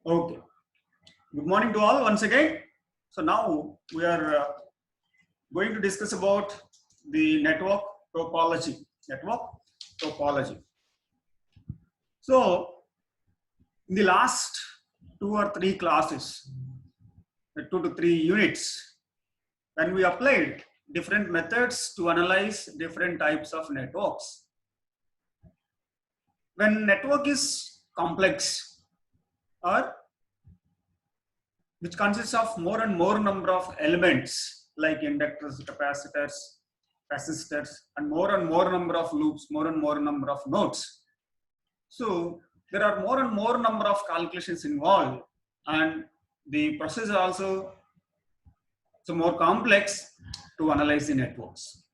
Okay. Good morning to all once again. So now we are going to discuss about the network topology. Network topology. So in the last 2 or 3 classes, 2 to 3 units, when we applied different methods to analyze different types of networks. When network is complex or which consists of more and more number of elements like inductors, capacitors, resistors, and more number of loops, more and more number of nodes. So there are more and more number of calculations involved, and the process is also more complex to analyze the networks.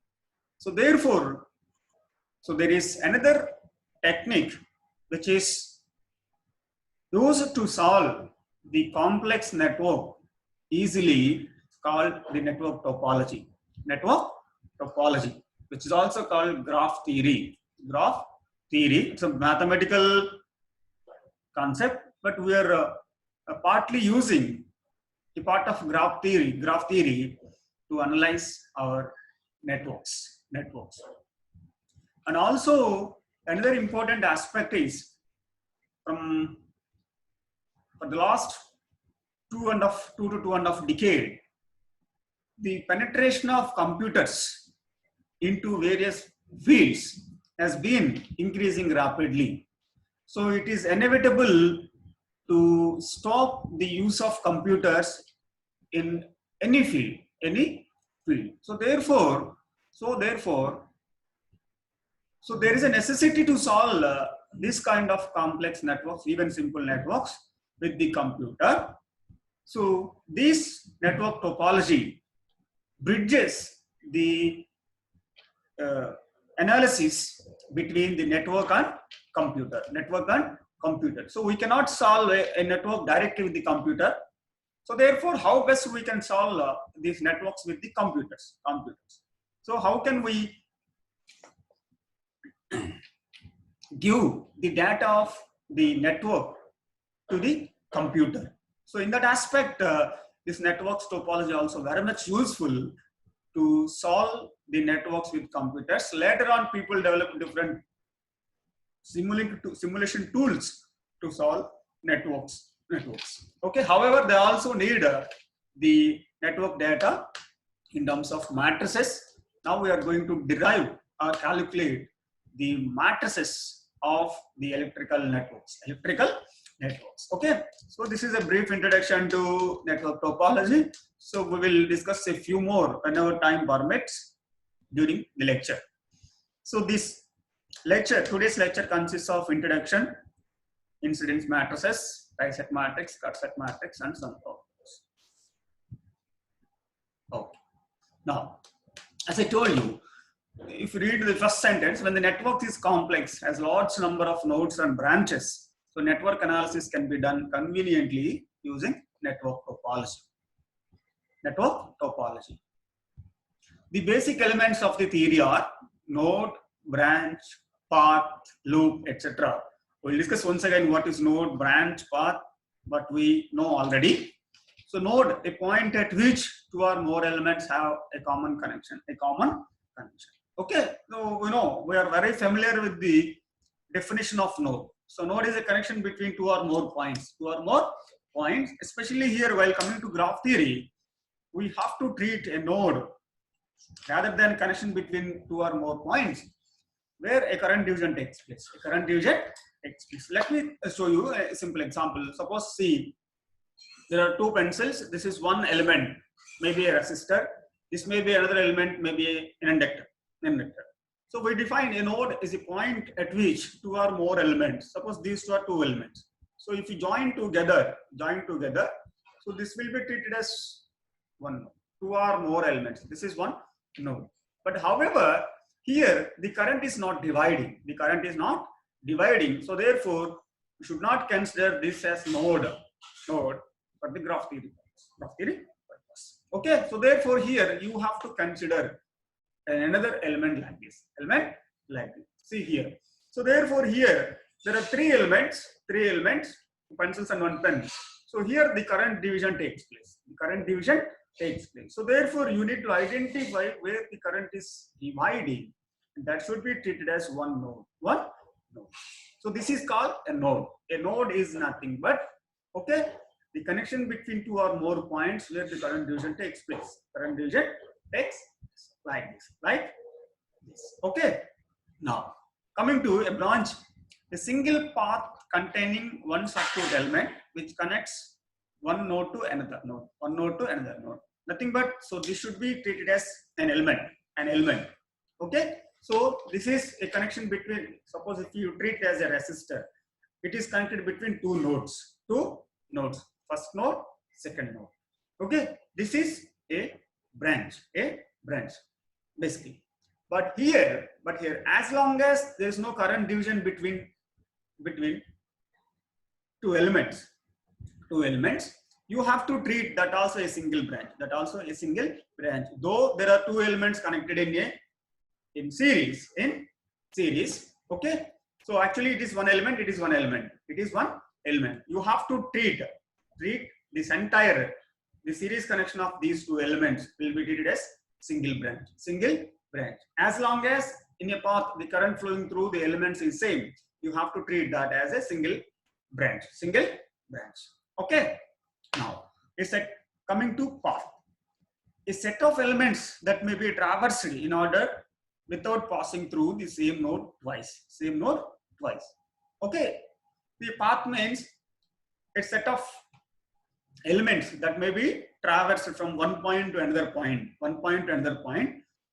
So therefore, there is another technique which is used to solve the complex network easily, called the network topology. Network topology, which is also called graph theory. Graph theory, it's a mathematical concept, but we are partly using the part of graph theory to analyze our networks. And also another important aspect is for the last 2 to 2.5 decade, the penetration of computers into various fields has been increasing rapidly. So it is inevitable to stop the use of computers in any field. So therefore, there is a necessity to solve this kind of complex networks, even simple networks, with the computer. So this network topology bridges the analysis between the network and computer. So we cannot solve a network directly with the computer. So therefore, how best we can solve these networks with the computers? So how can we give the data of the network to the computer? So in that aspect, this networks topology also very much useful to solve the networks with computers. Later on, people develop different simulation tools to solve networks. Okay. However, they also need the network data in terms of matrices. Now we are going to derive or calculate the matrices of the electrical networks. Okay. So this is a brief introduction to network topology. So we will discuss a few more whenever time permits during the lecture. So today's lecture consists of introduction, incidence matrices, trisect matrix, cut-set matrix, and some problems. Okay. Now, as I told you, if you read the first sentence, when the network is complex, has large number of nodes and branches, so network analysis can be done conveniently using network topology. The basic elements of the theory are node, branch, path, loop, etc. We'll discuss once again what is node, branch, path, but we know already. So node, a point at which 2 or more elements have a common connection. Okay, so we are very familiar with the definition of node. So node is a connection between 2 or more points. Especially here while coming to graph theory, we have to treat a node rather than connection between 2 or more points where a current division takes place. Let me show you a simple example. Suppose see, there are 2 pencils. This is one element, maybe a resistor. This may be another element, maybe an inductor. So we define a node is a point at which 2 or more elements. Suppose these 2 are 2 elements. So if you join together, so this will be treated as one node. 2 or more elements. This is one node. But however, here the current is not dividing. So therefore, we should not consider this as node for the graph theory purpose. Okay. So therefore, here you have to consider another element like this. See here. So therefore, here there are 3 elements. pencils and one pen. So here the current division takes place. The current division takes place. So therefore you need to identify where the current is dividing. And that should be treated as one node. One node. So this is called a node. A node is nothing but, okay, the connection between two or more points where the current division takes place. Current division takes like this, like this. Okay. Now coming to a branch, a single path containing one circuit element which connects one node to another node, one node to another node. Nothing but, so this should be treated as an element, okay. So this is a connection between, suppose if you treat it as a resistor, it is connected between two nodes, first node, second node, okay. This is a branch basically. But here, as long as there is no current division between two elements, you have to treat that also a single branch, though there are two elements connected in series, okay. So actually it is one element, you have to treat this entire, the series connection of these two elements will be treated as single branch. As long as in a path the current flowing through the elements is same, you have to treat that as a single branch, okay. Now coming to path, a set of elements that may be traversed in order without passing through the same node twice, okay. The path means a set of elements that may be traversed from one point to another point,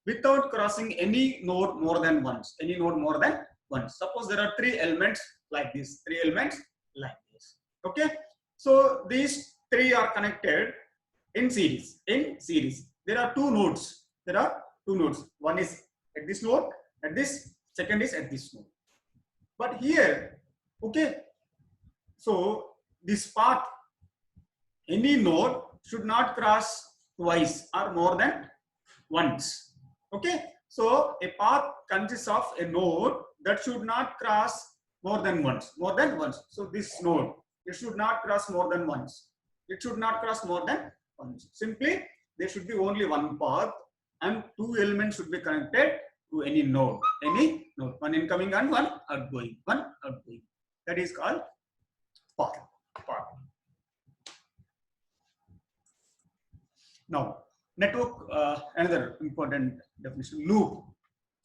without crossing any node more than once, Suppose there are three elements like this, okay. So these three are connected in series, There are two nodes, one is at this node, second is at this node. But here, okay, so this path, any node should not cross twice or more than once, okay. So a path consists of a node that should not cross more than once. So this node, it should not cross more than once. Simply, there should be only one path and two elements should be connected to any node, one incoming and one outgoing. That is called path. Now, network, another important definition, loop.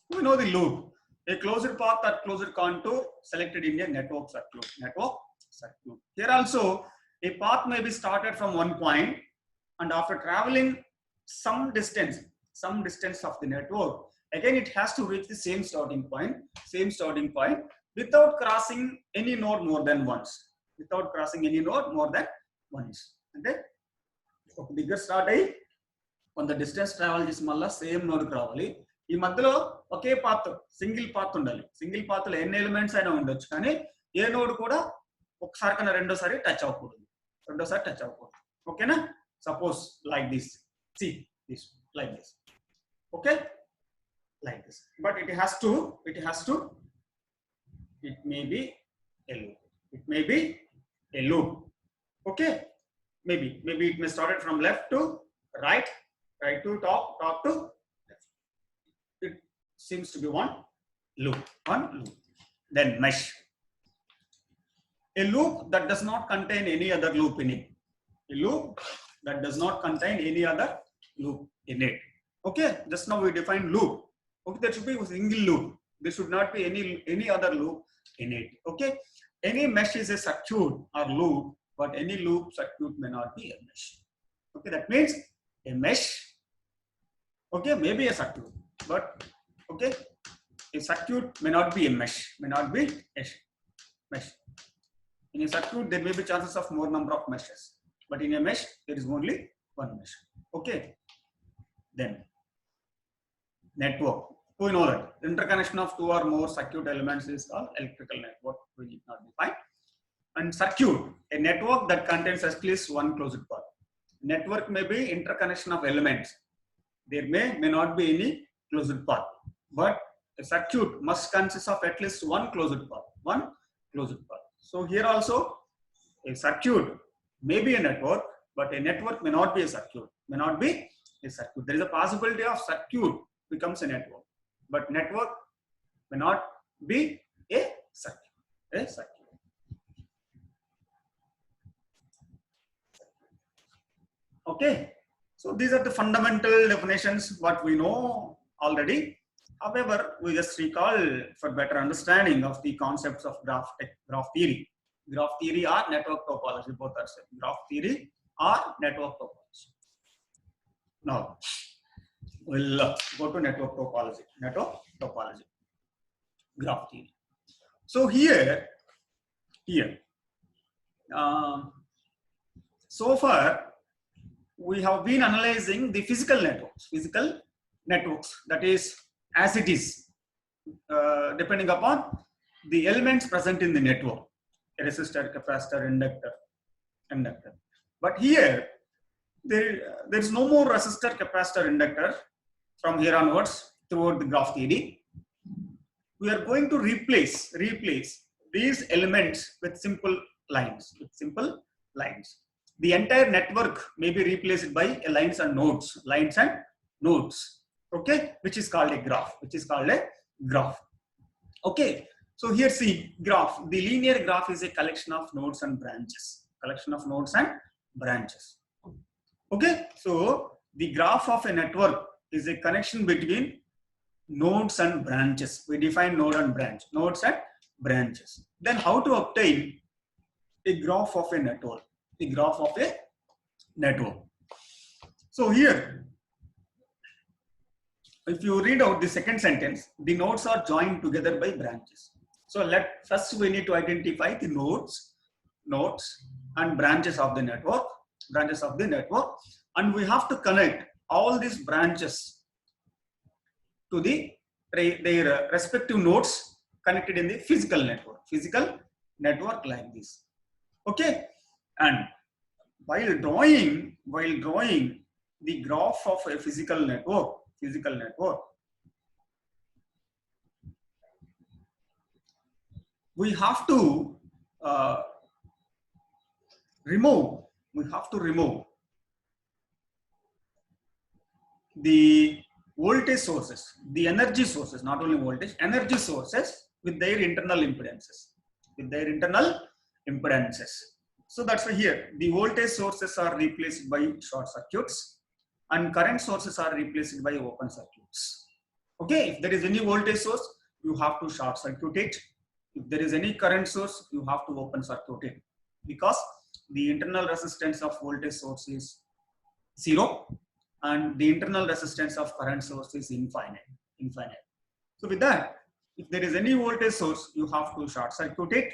We know the loop, a closed path or closed contour selected in a network circuit. Here also, a path may be started from one point, and after traveling some distance of the network, again it has to reach the same starting point, without crossing any node more than once. Okay, bigger start on the distance travel is malla same node రావాలి. ఈ మధ్యలో ఒకే path, single path ఉండాలి. Single path లో ఎన్ని elements అయినా ఉండొచ్చు, కానీ ఏ node కూడా ఒకసారి కన్నా రెండోసారి టచ్ అవ్వకూడదు. ఓకేనా? Suppose like this, see this, like this, okay, like this. But it may be a loop, okay. Maybe it may start from left to right to top to left. It seems to be one loop. Then mesh, a loop that does not contain any other loop in it. Okay, just now we defined loop. Okay, that should be a single loop. There should not be any other loop in it. Okay, any mesh is a circuit or loop, but any loop circuit may not be a mesh. Okay, that means a mesh, okay, may be a circuit, but okay, a circuit may not be a mesh, mesh. In a circuit, there may be chances of more number of meshes, but in a mesh, there is only one mesh. Okay, then network. We know that interconnection of two or more circuit elements is called electrical network. We need not define. And circuit, a network that contains at least one closed path. Network may be interconnection of elements. There may not be any closed path, but a circuit must consist of at least one closed path. So here also, A circuit may be a network, but a network may not be a circuit. May not be a circuit. There is a possibility of circuit becomes a network, but network may not be a circuit. A circuit. Okay. So these are the fundamental definitions what we know already. However, we just recall for better understanding of the concepts of graph theory. Graph theory or network topology, both are same. Graph theory or network topology. Now, we'll go to network topology. Network topology. Graph theory. So here, so far, we have been analyzing the physical networks, that is as it is, depending upon the elements present in the network, a resistor, capacitor, inductor. But here, there is no more resistor, capacitor, inductor from here onwards throughout the graph theory. We are going to replace these elements with simple lines, The entire network may be replaced by lines and nodes, okay, which is called a graph, Okay, so here see graph. The linear graph is a collection of nodes and branches, Okay, so the graph of a network is a connection between nodes and branches. We define node and branch, nodes and branches. Then how to obtain a graph of a network? So here, if you read out the second sentence, the nodes are joined together by branches. So first we need to identify the nodes and branches of the network, and we have to connect all these branches to their respective nodes connected in the physical network like this. Okay, and while drawing the graph of a physical network, we have to remove the voltage sources, the energy sources, not only voltage, energy sources with their internal impedances. So that's why here the voltage sources are replaced by short circuits and current sources are replaced by open circuits. Okay, if there is any voltage source, you have to short circuit it. If there is any current source, you have to open circuit it, because the internal resistance of voltage source is 0 and the internal resistance of current source is infinite. So with that, if there is any voltage source, you have to short circuit it,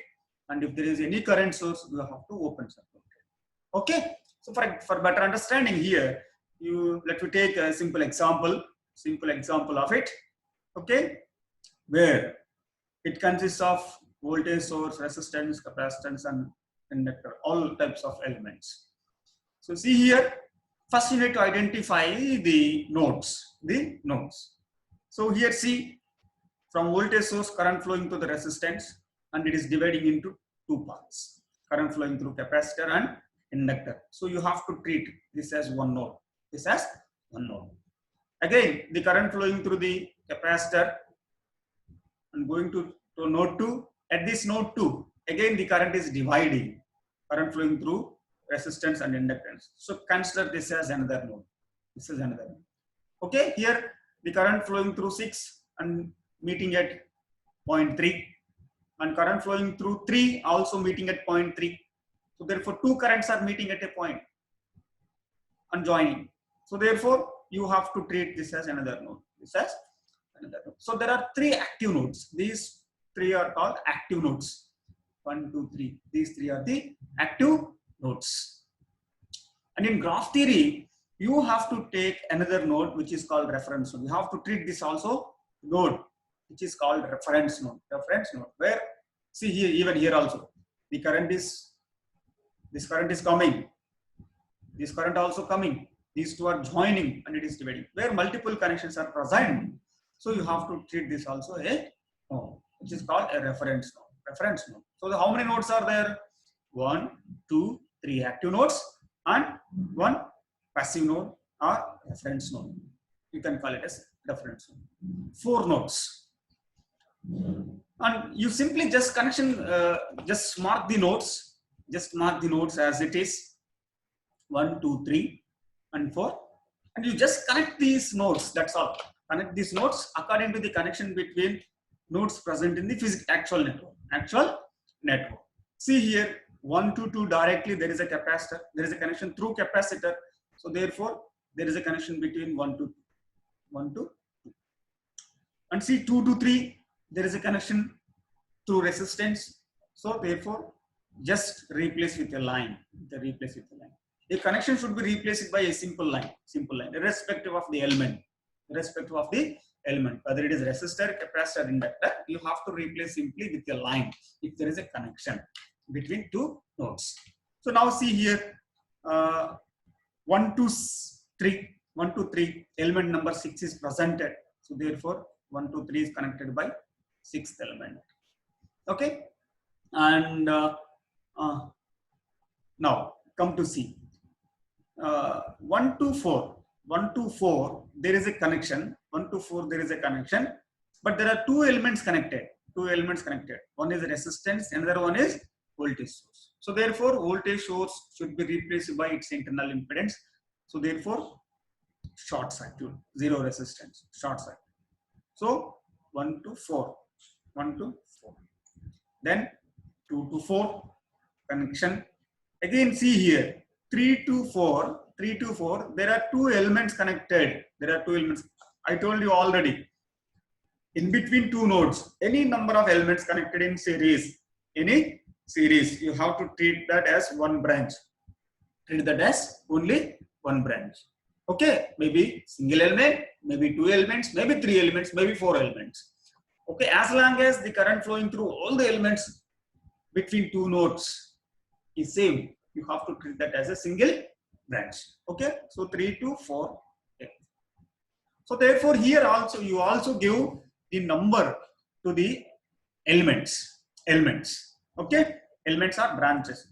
and if there is any current source, you have to open circuit it. Okay, so for better understanding here, let me take a simple example of it. Okay, where it consists of voltage source, resistance, capacitance, and inductor, all types of elements. So see here, first you need to identify the nodes. So here see, from voltage source, current flowing to the resistance, and it is dividing into two parts, current flowing through capacitor and inductor. So you have to treat this as one node. Again, the current flowing through the capacitor and going to node 2. At this node 2, again the current is dividing, current flowing through resistance and inductance. So consider this as another node. Okay, here the current flowing through 6 and meeting at 0.3, and current flowing through 3 also meeting at 0.3. So therefore, two currents are meeting at a point and joining. So therefore, you have to treat this as another node. So there are 3 active nodes. These 3 are called active nodes. 1, 2, 3. These 3 are the active nodes. And in graph theory, you have to take another node which is called reference node. You have to treat this also node which is called reference node. Where, see here, even here also, this current is coming. This current also coming. These two are joining and it is dividing. Where multiple connections are present, so you have to treat this also a node, which is called a reference node. So how many nodes are there? 1, 2, 3 active nodes and 1 passive node or reference node. You can call it as reference node. 4 nodes. And you simply just just mark the nodes. Just mark the nodes as it is 1, 2, 3 and 4. And you just connect these nodes. That's all. Connect these nodes according to the connection between nodes present in the actual network. See here, 1 to 2 directly there is a capacitor. There is a connection through capacitor. So therefore, there is a connection between 1 to 2. And see 2 to 3, there is a connection through resistance. So therefore, just replace with a line. A connection should be replaced by a simple line, irrespective of the element. Whether it is resistor, capacitor, inductor, you have to replace simply with a line if there is a connection between two nodes. So now see here, 1 to 3, element number 6 is presented. So therefore, 1 to 3 is connected by 6th element. Okay, and now come to see 1 to 4. 1 to 4, there is a connection. 1 to 4, there is a connection, but there are two elements connected. One is resistance, another one is voltage source. So therefore, voltage source should be replaced by its internal impedance. So therefore, short circuit, zero resistance, short circuit. So 1 to 4. Then 2 to 4 connection. Again, see here 3 to 4. There are two elements connected. I told you already. In between two nodes, any number of elements connected in series, you have to treat that as one branch. Treat that as only one branch. Okay, maybe single element, maybe two elements, maybe three elements, maybe four elements. Okay, as long as the current flowing through all the elements between two nodes is same, you have to treat that as a single branch. Okay, so 3 to 4. Okay. So therefore, here also you also give the number to the elements. Okay, elements are branches.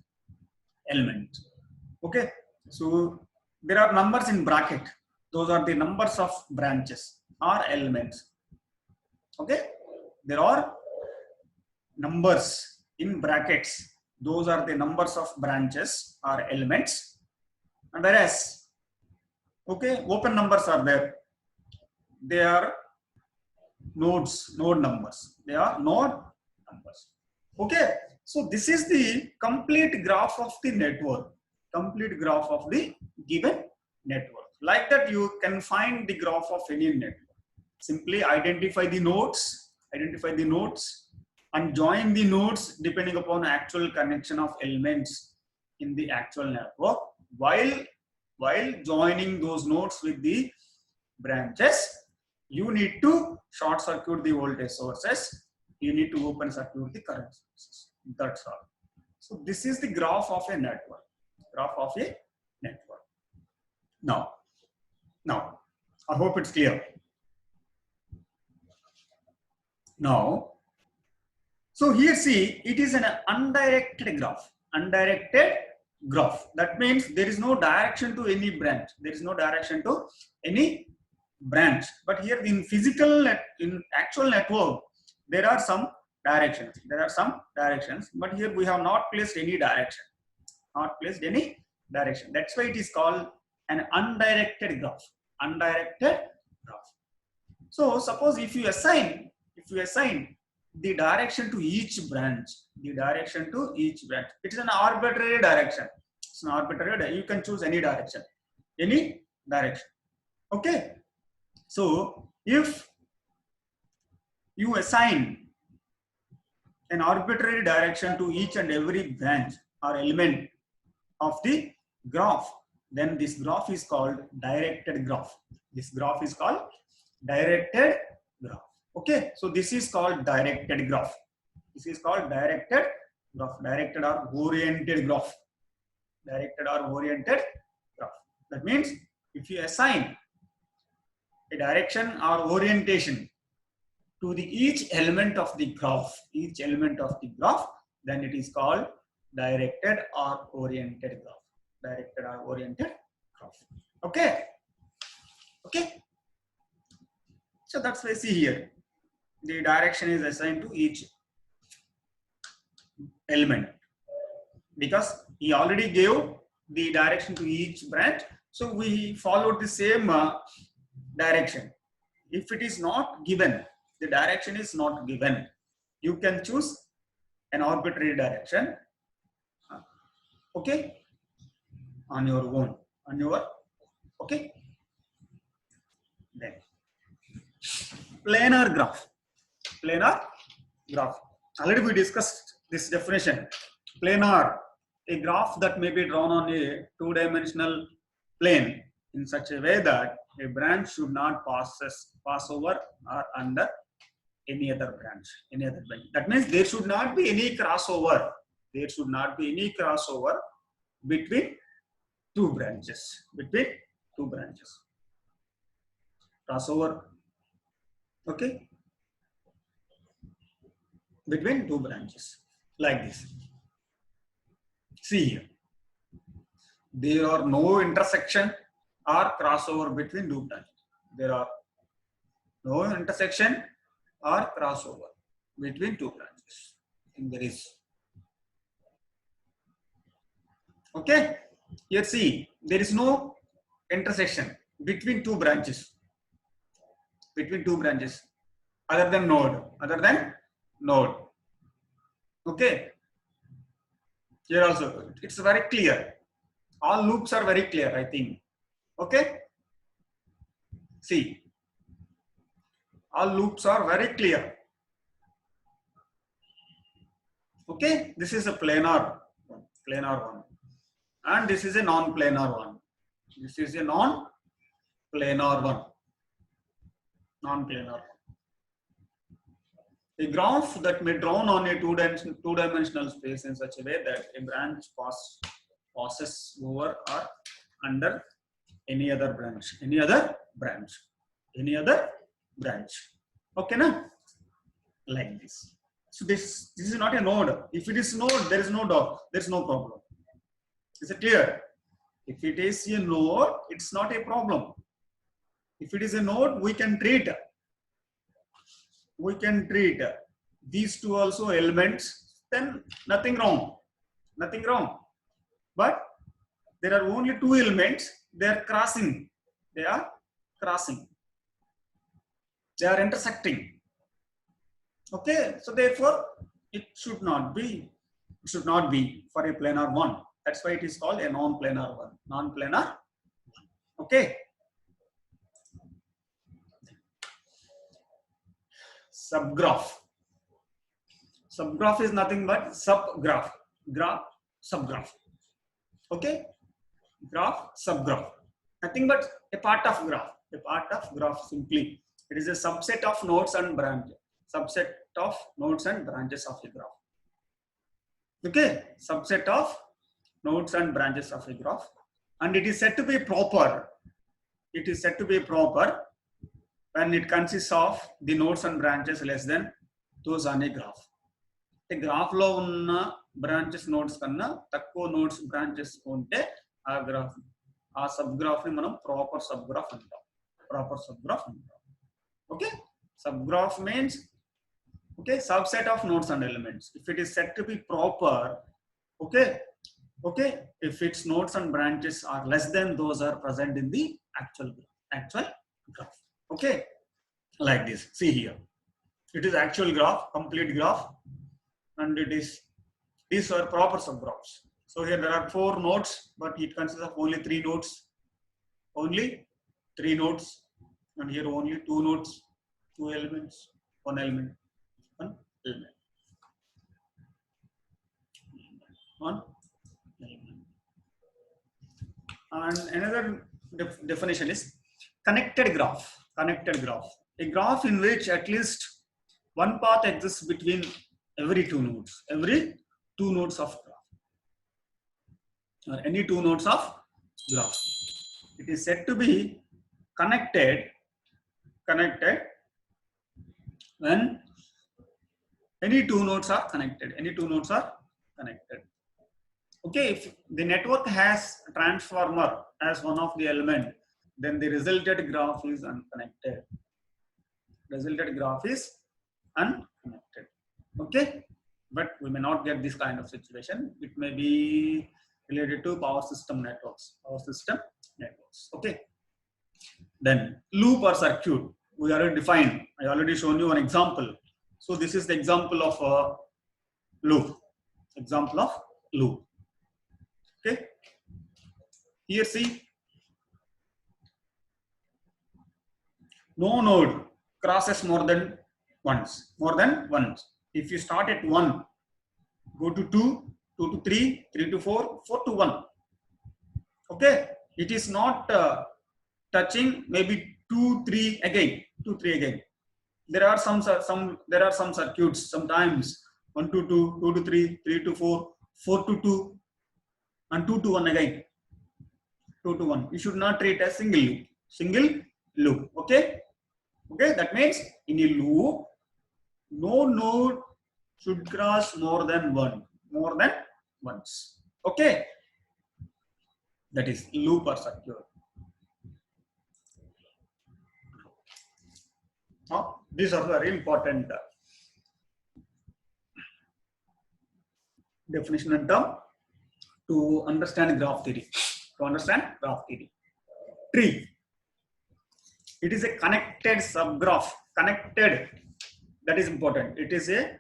Okay, so there are numbers in bracket. Those are the numbers of branches or elements. Okay, there are numbers in brackets. Those are the numbers of branches or elements. And whereas, okay, open numbers are there. They are node numbers. Okay, so this is the complete graph of the network. Given network. Like that, you can find the graph of any network. Simply identify the nodes, and join the nodes depending upon actual connection of elements in the actual network. While joining those nodes with the branches, you need to short circuit the voltage sources. You need to open circuit the current sources. That's all. So this is the graph of a network. Now, I hope it's clear. Now, so here see, it is an undirected graph. That means there is no direction to any branch. But here in actual network, there are some directions. But here we have not placed any direction. That's why it is called an undirected graph. So suppose if you assign the direction to each branch, it is an arbitrary direction. You can choose any direction. Okay. So if you assign an arbitrary direction to each and every branch or element of the graph, then this graph is called directed graph. Okay, so this is called directed graph. Directed or oriented graph. That means if you assign a direction or orientation to each element of the graph, then it is called directed or oriented graph. Directed or oriented graph. Okay. Okay. So that's why see here. The direction is assigned to each element because he already gave the direction to each branch. So we followed the same direction. If it is not given, the direction is not given, you can choose an arbitrary direction. Okay, on your own, on your okay. Then planar graph. Planar graph. Already we discussed this definition. Planar, a graph that may be drawn on a two-dimensional plane in such a way that a branch should not pass over or under any other branch. That means there should not be any crossover. There should not be any crossover between two branches. Crossover. Okay. Between two branches. Like this. See here. There are no intersection or crossover between two branches. There are no intersection or crossover between two branches. I think there is. Okay. Here see, there is no intersection between two branches. Other than node. Okay. Here also, it's very clear. All loops are very clear, I think. Okay. See, all loops are very clear. Okay. This is a planar one. And this is a non-planar one. A graph that may be drawn on a two-dimensional space in such a way that a branch passes over or under any other branch. Okay, na? Like this. So this is not a node. If it is node, there is no dot. There is no problem. Is it clear? If it is a node, it's not a problem. If it is a node, we can treat these two also elements, then nothing wrong. But there are only two elements, they are crossing. They are intersecting. Okay, so therefore it should not be for a planar one. That's why it is called a non-planar one. Okay. Subgraph. Subgraph is nothing but subgraph. Subgraph. Okay. Graph, subgraph. Nothing but a part of graph. Simply. It is a subset of nodes and branches. Of a graph. Okay. Subset of nodes and branches of a graph. And it is said to be proper. When it consists of the nodes and branches less than those on a graph. A graph lo unna branches nodes kanna takko nodes branches unte aa graph aa subgraph ni manam proper subgraph antam. Okay, subgraph means okay, subset of nodes and elements. If it is said to be proper, okay, if its nodes and branches are less than those are present in the actual graph. Okay, like this. See here, it is actual graph, complete graph, and these are proper subgraphs. So here there are 4 nodes, but it consists of only 3 nodes. And here only 2 nodes, 2 elements, 1 element. And another definition is connected graph. A graph in which at least one path exists between every 2 nodes. Of graph. Or any 2 nodes of graph. It is said to be connected when any 2 nodes are connected. Okay, if the network has transformer as one of the element, then the resulted graph is unconnected. Resulted graph is unconnected. Okay, but we may not get this kind of situation. It may be related to power system networks. Power system networks. Okay. Then loop or circuit. We already defined. I already shown you an example. So this is the example of a loop. Example of loop. Okay. Here see, no node crosses more than once. More than once. If you start at 1, go to 2, 2 to 3, 3 to 4, 4 to 1. Okay. It is not touching maybe 2, 3 again. 2, 3 again. There are some circuits sometimes 1 to 2, 2 to 3, 3 to 4, 4 to 2, and 2 to 1 again. 2 to 1. You should not treat as single loop. Single loop. Okay. Okay. That means in a loop, no node should cross more than one. More than once. Okay. That is loop or circuit. These are very important definition and term to understand graph theory. To understand graph theory. Tree. It is a connected subgraph. Connected. That is important. It is a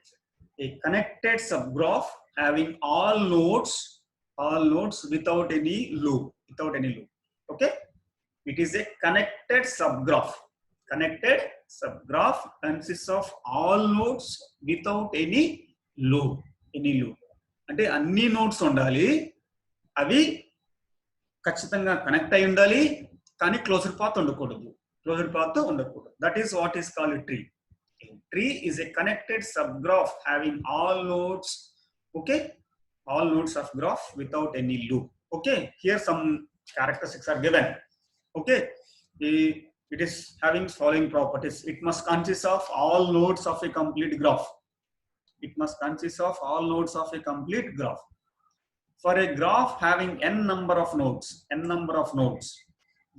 connected subgraph having all nodes without any loop. Without any loop. Okay. It is a connected subgraph. Connected subgraph consists of all nodes without any loop. Any loop. అంటే అన్ని nodes ఉండాలి, అవి ఖచ్చితంగా connect అయి ఉండాలి, కానీ closed path ఉండకూడదు. Closed path ఉండకూడదు. That is what is called tree. Tree is a connected subgraph having all nodes, okay, all nodes of graph without any loop. Okay, here some characteristics are given. Okay, it is having following properties. It must consist of all nodes of a complete graph. It must consist of all nodes of a complete graph. For a graph having n number of nodes,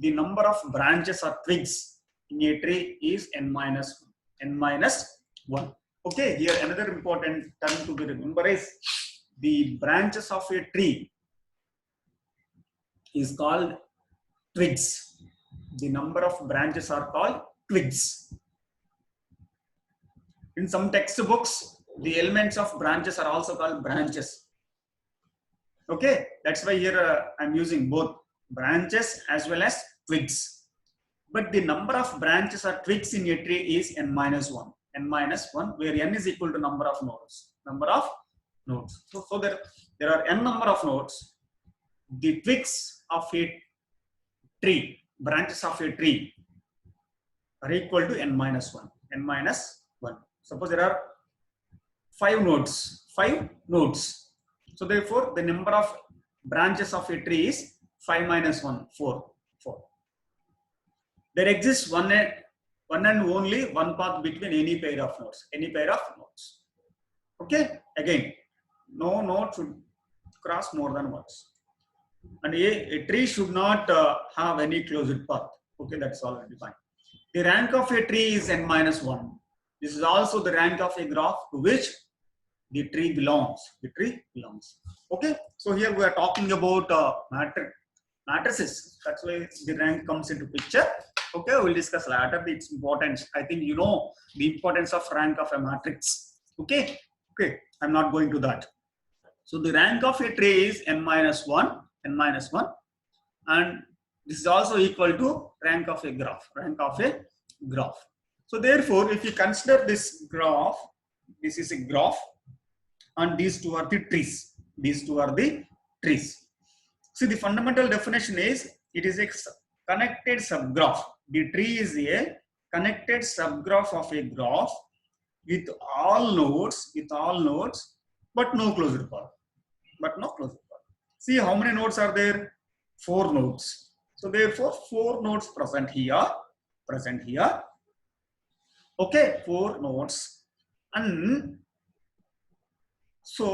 the number of branches or twigs in a tree is n minus 1. Okay, here another important term to be remembered is the branches of a tree is called twigs. The number of branches are called twigs. In some textbooks, the elements of branches are also called branches. Okay, that's why here I'm using both branches as well as twigs. But the number of branches or twigs in a tree is n minus 1. N minus 1, where n is equal to number of nodes. Number of nodes. So there are n number of nodes. The twigs of a tree, branches of a tree, are equal to n minus 1. N minus 1. Suppose there are 5 nodes. 5 nodes. So therefore, the number of branches of a tree is 5 minus 1, 4. There exists one and only one path between any pair of nodes. Any pair of nodes. Okay. Again, no node should cross more than once. And a tree should not have any closed path. Okay, that's already fine. The rank of a tree is n minus 1. This is also the rank of a graph to which the tree belongs. The tree belongs. Okay. So here we are talking about matrices. That's why the rank comes into picture. Okay, we'll discuss later its importance. I think you know the importance of rank of a matrix. Okay, I'm not going to that. So the rank of a tree is n minus 1, and this is also equal to rank of a graph. So therefore, if you consider this graph, this is a graph, and these two are the trees. See, the fundamental definition is it is a connected subgraph. The tree is a connected subgraph of a graph with all nodes, but no closed path. See how many nodes are there? 4 nodes. So therefore, 4 nodes present here. Okay, 4 nodes. And so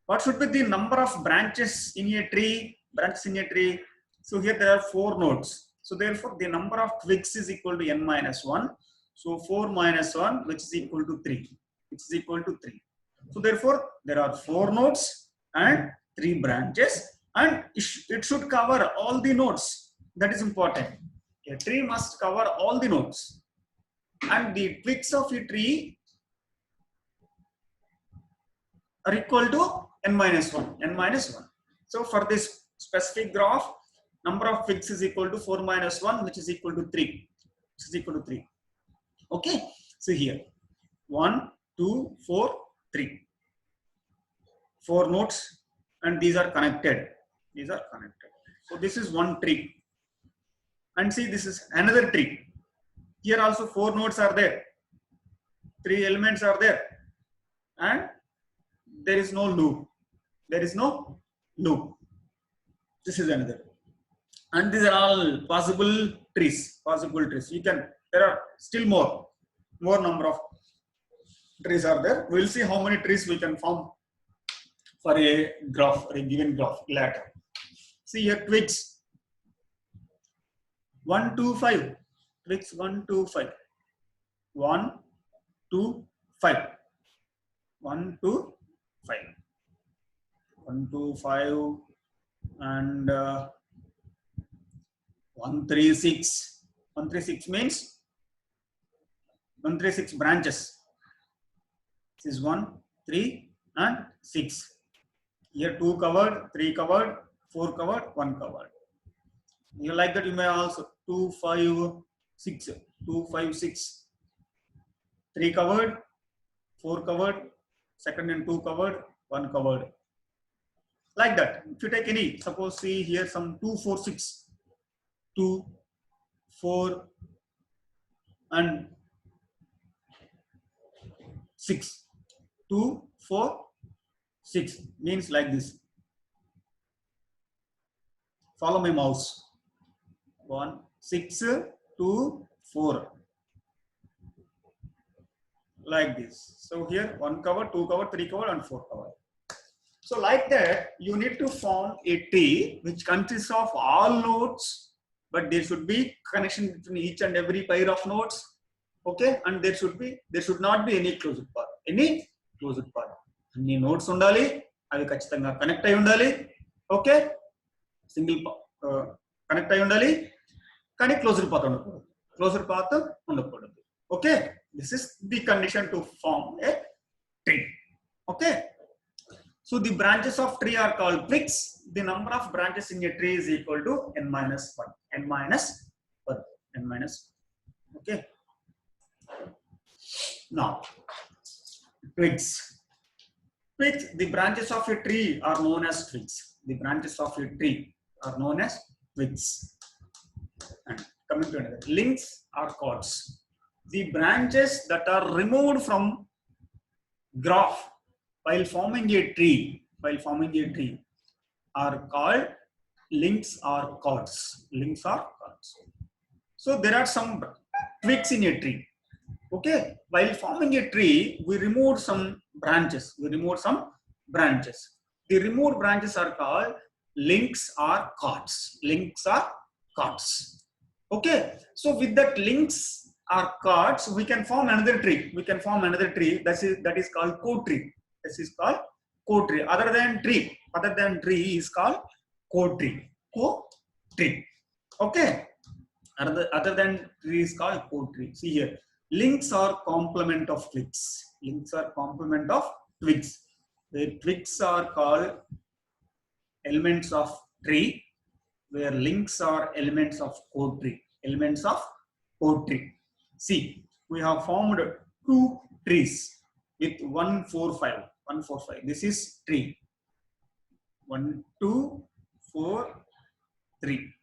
What should be the number of branches in a tree? Branches in a tree. So here there are 4 nodes. So therefore the number of twigs is equal to n minus 1. So 4 minus 1, which is equal to 3. Which is equal to 3. So therefore there are 4 nodes and 3 branches, and it should cover all the nodes. That is important. A tree must cover all the nodes. And the twigs of a tree are equal to n minus 1. N minus 1. So for this specific graph, number of twigs is equal to 4 minus 1, which is equal to 3. Which is equal to 3. Okay. So here 1, 2, 4, 3. 4 nodes, and these are connected. These are connected. So this is one tree. And see, this is another tree. Here also 4 nodes are there. 3 elements are there. And there is no loop. There is no loop. This is another. And these are all possible trees. Possible trees. There are still more number of trees are there. We will see how many trees we can form for a graph, or a given graph later. See here, twigs 1, 2, 5. Twigs 1, 2, 5. 1, 2, 5. 1, 2, 5. 1, 2, 5, and 1, 3, 6. 1, 3, 6 means 1, 3, 6 branches. This is 1, 3, and 6. Here 2 covered, 3 covered, 4 covered, 1 covered. You like that, you may also 2, 5, 6. 2, 5, 6. 3 covered, 4 covered, second and 2 covered, 1 covered. Like that. If you take any, suppose see here some 2, 4, 6. 2, 4, and 6. 2, 4, 6 means like this. Follow my mouse. 1, 6, 2, 4. Like this. So here 1 covered, 2 covered, 3 covered, and 4 covered. So like that, you need to form a tree which consists of all nodes, but there should be connection between each and every pair of nodes. Okay, and there should not be any closed path. Any closed path. Any nodes undali, avi kachithanga connect ayi undali. Okay, single connect ayi undali, kani closed path undakodu. Closed path undakodu. Okay, this is the condition to form a tree. Okay. So the branches of tree are called twigs. The number of branches in a tree is equal to n minus 1. N minus 1. N minus 1. Okay. Now, twigs. Twigs. The branches of a tree are known as twigs. The branches of a tree are known as twigs. And coming to another, links are cords. The branches that are removed from graph while forming a tree, are called links or cords. Links or cords. So there are some twigs in a tree. Okay, while forming a tree, we removed some branches. The removed branches are called links or cords. Links or cords. Okay, so with that links or cords, we can form another tree. That is called co-tree. This is called co-tree. Other than tree is called co-tree. Co-tree. Okay. Other than tree is called co-tree. See here. Links are complement of twigs. Links are complement of twigs. The twigs are called elements of tree, where links are elements of co-tree. Elements of co-tree. See, we have formed 2 trees with 1, 4, 5. 1, 4, 5. This is tree. 1, 2, 4, 3.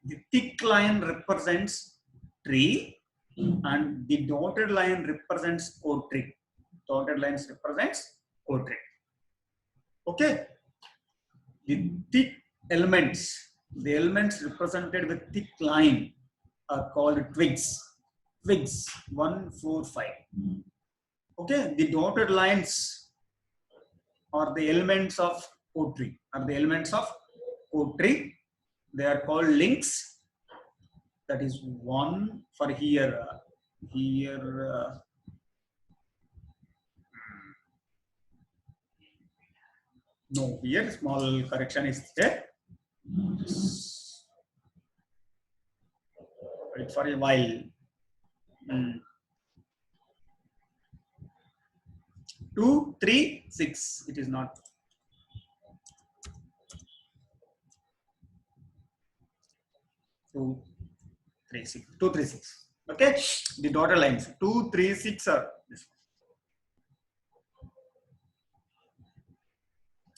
The thick line represents tree, and the dotted line represents co-tree. Dotted lines represents co-tree. Okay. The thick elements, the elements represented with thick line, are called twigs. Twigs 1, 4, 5. Okay, the dotted lines are the elements of code tree. Are the elements of code tree. They are called links. That is one for here. No, here small correction is there. Wait for a while. 2, 3, 6. It is not. 2, 3, 6. 2, 3, 6. Okay. The dotted lines. 2, 3, 6 are this one.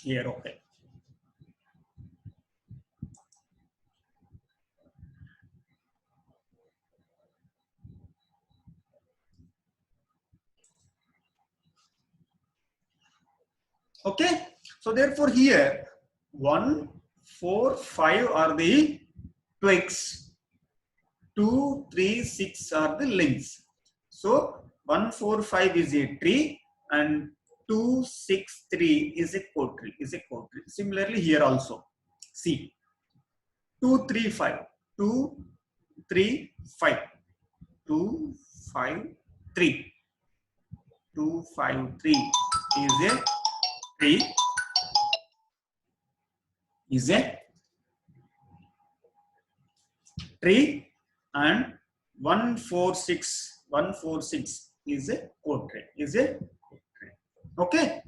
Here, okay. Okay. So therefore here 1, 4, 5 are the twigs. 2, 3, 6 are the links. So 1, 4, 5 is a tree and 2, 6, 3 is a code tree. Similarly here also. See 2, 3, 5. 2, 3, 5. 2, 5, 3. 2, 5, 3 is a tree. Is a tree and 1, 4, 6. 1, 4, 6 is a code tree. Is a code tree. Okay.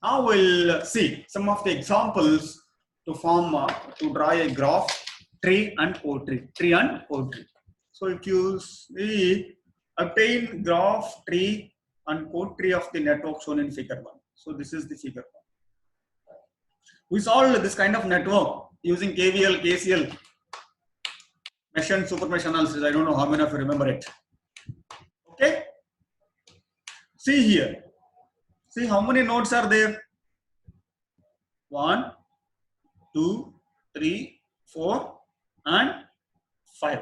Now we'll see some of the examples to form to draw a graph tree and code tree. Tree and code tree. So if you see obtain graph tree and code tree of the network shown in figure 1. So this is the figure 1. We solved this kind of network using KVL, KCL, mesh and super mesh analysis. I don't know how many of you remember it. Okay. See here. See how many nodes are there? 1, 2, 3, 4, and 5.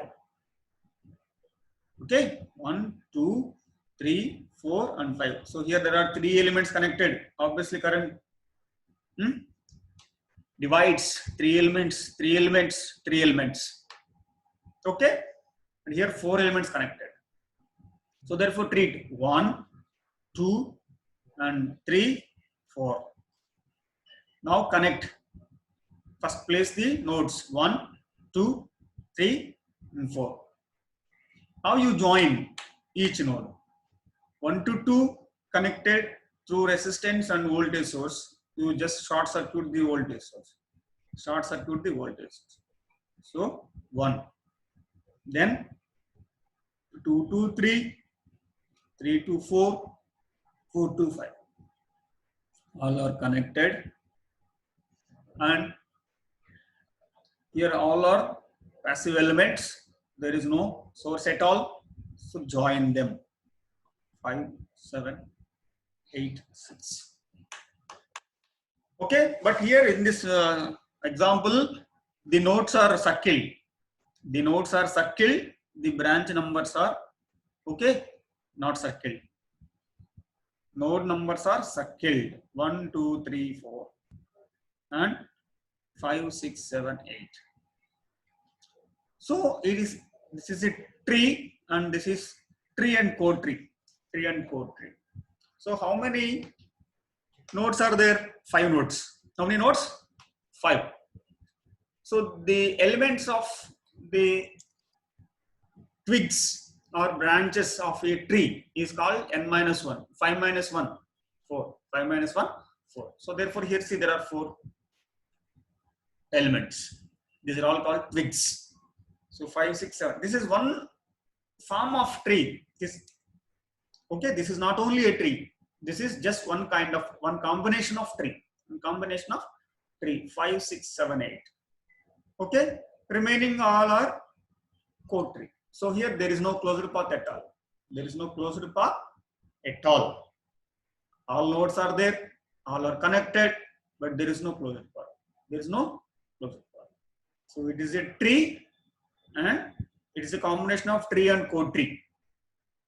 Okay. 1, 2, 3, 4, and 5. So here there are 3 elements connected. Obviously, current divides 3 elements, 3 elements, 3 elements. Okay. And here 4 elements connected. So therefore treat 1, 2, and 3, 4. Now connect. First place the nodes 1, 2, 3, and 4. Now you join each node. 1 to 2 connected through resistance and voltage source. You just short circuit the voltage source. Short circuit the voltage source. So 1. Then 2 to 3, 3 to 4, 4 to 5. All are connected. And here all are passive elements. There is no source at all. So join them. 5, 7, 8, 6. Okay, but here in this example, the nodes are circled. The nodes are circled. The branch numbers are okay, not circled. Node numbers are circled. 1, 2, 3, 4, and 5, 6, 7, 8. So it is. This is a tree, and this is tree and code tree. Tree and code tree. So how many nodes are there? 5 nodes. How many nodes? 5. So the elements of the twigs or branches of a tree is called n minus 1. 5 minus 1, 4. 5 minus 1, 4. So therefore here see there are 4 elements. These are all called twigs. So 5, 6, 7. This is one form of tree. Okay, this is not only a tree. This is just one combination of tree. One combination of tree. 5, 6, 7, 8. Okay, remaining all are code tree. So here there is no closed path at all. There is no closed path at all. All nodes are there. All are connected, but there is no closed path. There is no closed path. So it is a tree and It is a combination of tree and core tree,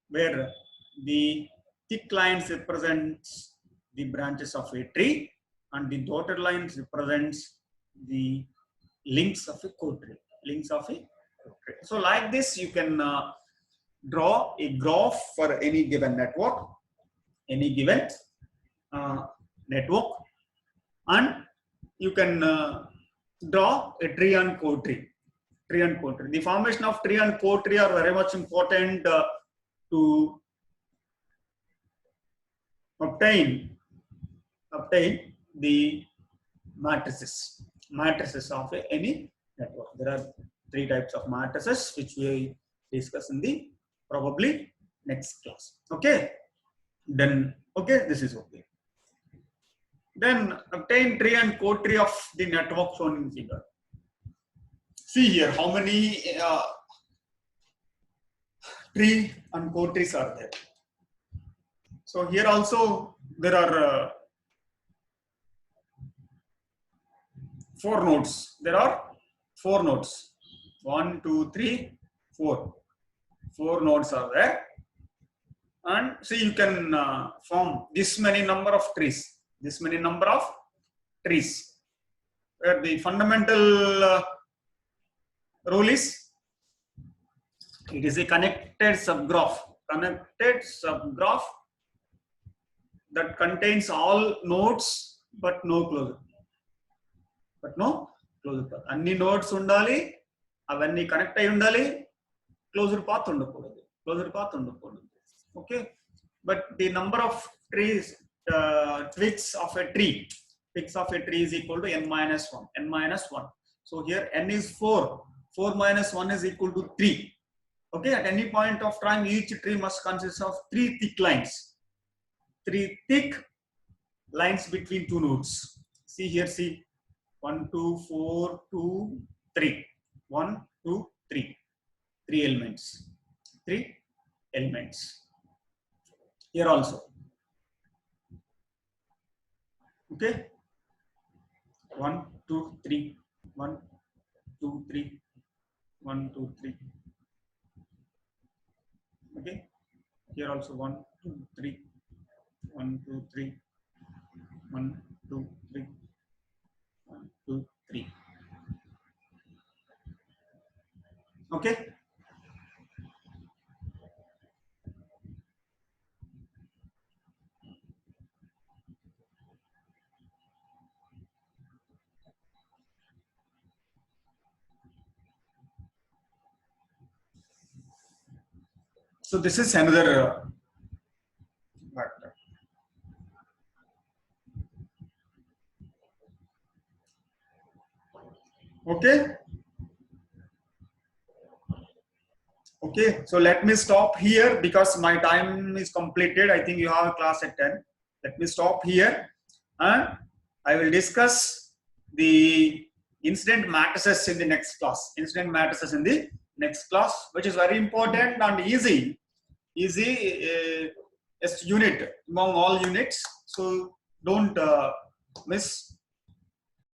where the thick lines represents the branches of a tree and the dotted lines represents the links of a core tree. Links of a core tree. So like this, you can draw a graph for any given network, network, and you can draw a tree and core tree. Tree and core tree. The formation of tree and core tree are very much important to obtain the matrices of any network. There are 3 types of matrices which we discuss in the probably next class. Okay, then okay, this is okay. Then obtain tree and core tree of the network shown in figure. See here how many tree and core trees are there. So here also there are 4 nodes. There are 4 nodes. 1, 2, 3, 4. 4 nodes are there. And see, you can form this many number of trees. Where the fundamental rule is, it is a connected subgraph. That contains all nodes but no closure. Anni nodes undali, avanni connect ayi undali, closure path undakoodu. Okay, but the number of trees, twigs of a tree is equal to n minus 1. So here n is 4. 4 minus 1 is equal to 3. Okay, at any point of time, each tree must consist of 3 thick lines. 3 thick lines between 2 nodes. See here, see 1, 2, 4, 2, 3. 1, 2, 3. 3 elements. 3 elements. Here also. Okay. 1, 2, 3. 1, 2, 3. 1, 2, 3. Okay. Here also 1, 2, 3. 1, 2, 3. 1, 2, 3. 1, 2, 3. Okay. So this is another factor. Okay. Okay. So let me stop here because my time is completed. I think you have a class at 10. Let me stop here and I will discuss the incident matrices in the next class. Which is very important and easy unit among all units. So don't miss